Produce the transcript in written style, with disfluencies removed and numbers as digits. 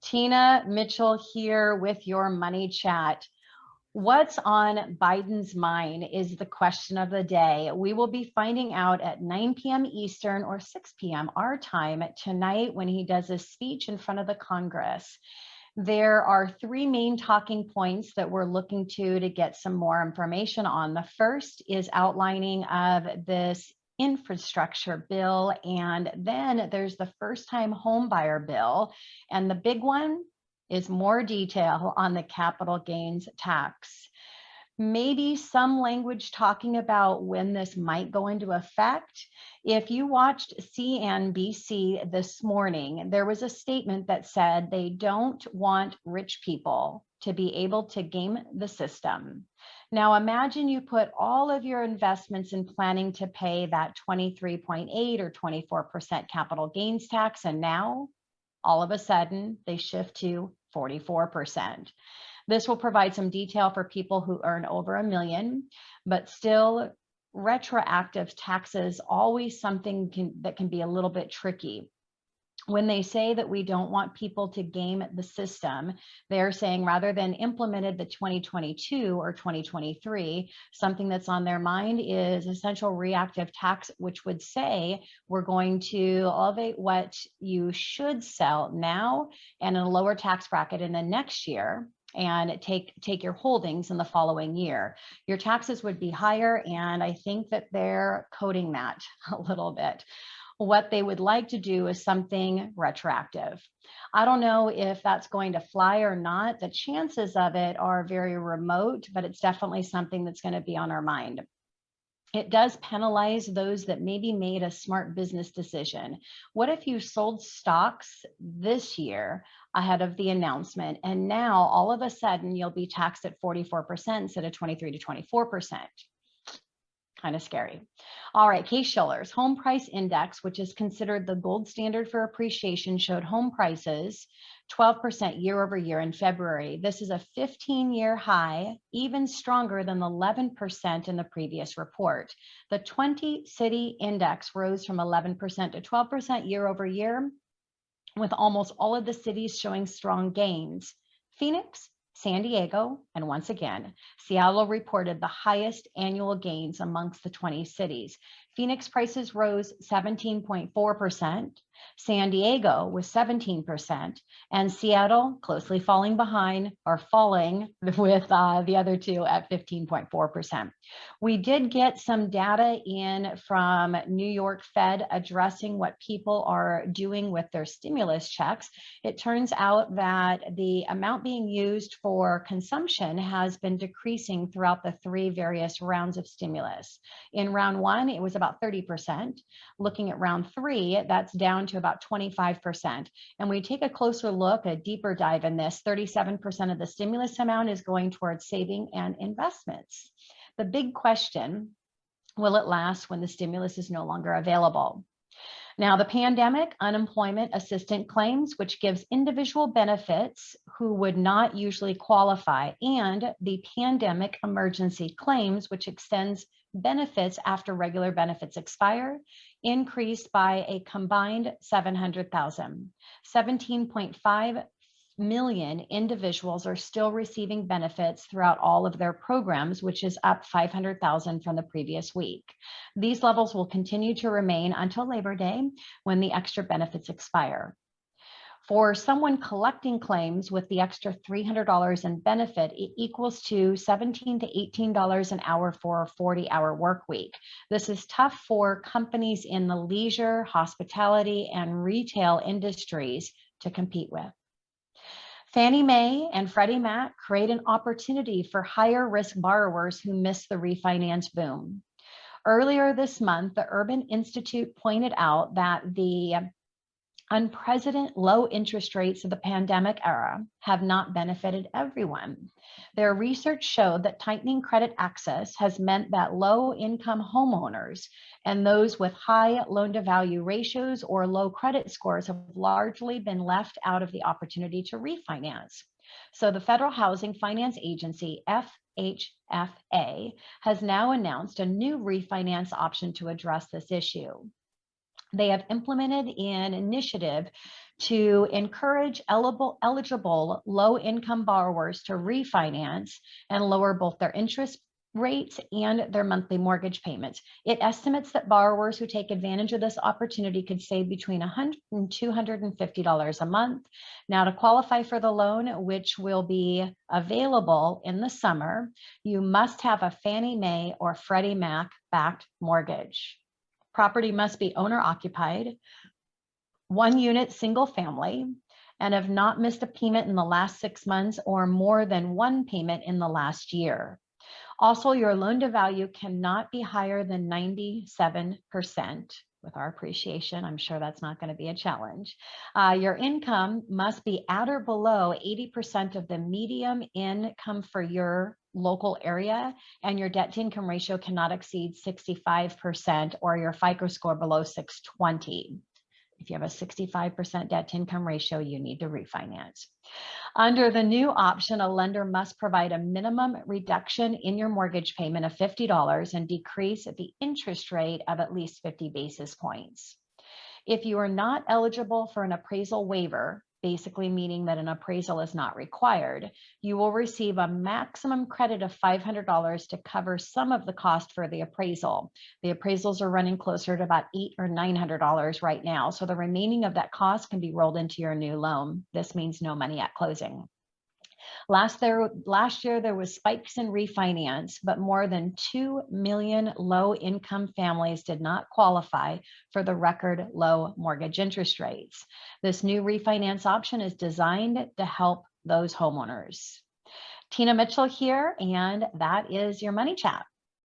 Tina Mitchell here with your Money Chat. What's on Biden's mind is the question of the day. We will be finding out at 9 p.m. Eastern or 6 p.m. our time tonight when he does a speech in front of the Congress. There are three main talking points that we're looking to get some more information on. The first is outlining of this infrastructure bill, and then there's the first-time home buyer bill, and the big one is more detail on the capital gains tax. Maybe some language talking about when this might go into effect. If you watched CNBC this morning, there was a statement that said they don't want rich people to be able to game the system. Now imagine you put all of your investments in planning to pay that 23.8 or 24% capital gains tax, and now all of a sudden they shift to 44%. This will provide some detail for people who earn over $1 million, but still retroactive taxes, always something that can be a little bit tricky. When they say that we don't want people to game the system, they're saying rather than implemented the 2022 or 2023, something that's on their mind is essential reactive tax, which would say we're going to elevate what you should sell now and in a lower tax bracket in the next year, and take your holdings in the following year. Your taxes would be higher, and I think that they're coding that a little bit. What they would like to do is something retroactive. I don't know if that's going to fly or not. The chances of it are very remote, but it's definitely something that's going to be on our mind. It does penalize those that maybe made a smart business decision. What if you sold stocks this year ahead of the announcement, and now all of a sudden you'll be taxed at 44% instead of 23 to 24%? Kind of scary. All right, Case-Shiller's home price index, which is considered the gold standard for appreciation, showed home prices 12% year over year in February. This is a 15-year high, even stronger than the 11% in the previous report. The 20-city index rose from 11% to 12% year over year, with almost all of the cities showing strong gains. Phoenix, San Diego, and once again, Seattle reported the highest annual gains amongst the 20 cities. Phoenix prices rose 17.4%, San Diego was 17%, and Seattle closely falling behind, or falling with the other two at 15.4%. We did get some data in from New York Fed addressing what people are doing with their stimulus checks. It turns out that the amount being used for consumption has been decreasing throughout the three various rounds of stimulus. In round one, it was about 30%. Looking at round three, that's down to about 25%. And we take a closer look, a deeper dive in this, 37% of the stimulus amount is going towards saving and investments. The big question, will it last when the stimulus is no longer available? Now, the pandemic unemployment assistance claims, which gives individual benefits who would not usually qualify, and the pandemic emergency claims, which extends benefits after regular benefits expire, increased by a combined 700,000. 17.5 million individuals are still receiving benefits throughout all of their programs, which is up 500,000 from the previous week. These levels will continue to remain until Labor Day, when the extra benefits expire. For someone collecting claims with the extra $300 in benefit, it equals to $17 to $18 an hour for a 40-hour work week. This is tough for companies in the leisure, hospitality, and retail industries to compete with. Fannie Mae and Freddie Mac create an opportunity for higher risk borrowers who missed the refinance boom. Earlier this month, the Urban Institute pointed out that the unprecedented low interest rates of the pandemic era have not benefited everyone. Their research showed that tightening credit access has meant that low-income homeowners and those with high loan-to-value ratios or low credit scores have largely been left out of the opportunity to refinance. So the Federal Housing Finance Agency, FHFA, has now announced a new refinance option to address this issue. They have implemented an initiative to encourage eligible low-income borrowers to refinance and lower both their interest rates and their monthly mortgage payments. It estimates that borrowers who take advantage of this opportunity could save between $100 and $250 a month. Now, to qualify for the loan, which will be available in the summer, you must have a Fannie Mae or Freddie Mac backed mortgage. Property must be owner occupied, 1 unit, single family, and have not missed a payment in the last 6 months or more than 1 payment in the last year. Also, your loan to value cannot be higher than 97%. With our appreciation, I'm sure that's not going to be a challenge. Your income must be at or below 80% of the median income for your local area, and your debt to income ratio cannot exceed 65% or your FICO score below 620. If you have a 65% debt to income ratio, you need to refinance. Under the new option, a lender must provide a minimum reduction in your mortgage payment of $50 and decrease the interest rate of at least 50 basis points. If you are not eligible for an appraisal waiver, basically meaning that an appraisal is not required, you will receive a maximum credit of $500 to cover some of the cost for the appraisal. The appraisals are running closer to about $800 or $900 right now, so the remaining of that cost can be rolled into your new loan. This means no money at closing. Last year, there was spikes in refinance, but more than 2 million low-income families did not qualify for the record low mortgage interest rates. This new refinance option is designed to help those homeowners. Tina Mitchell here, and that is your Money Chat.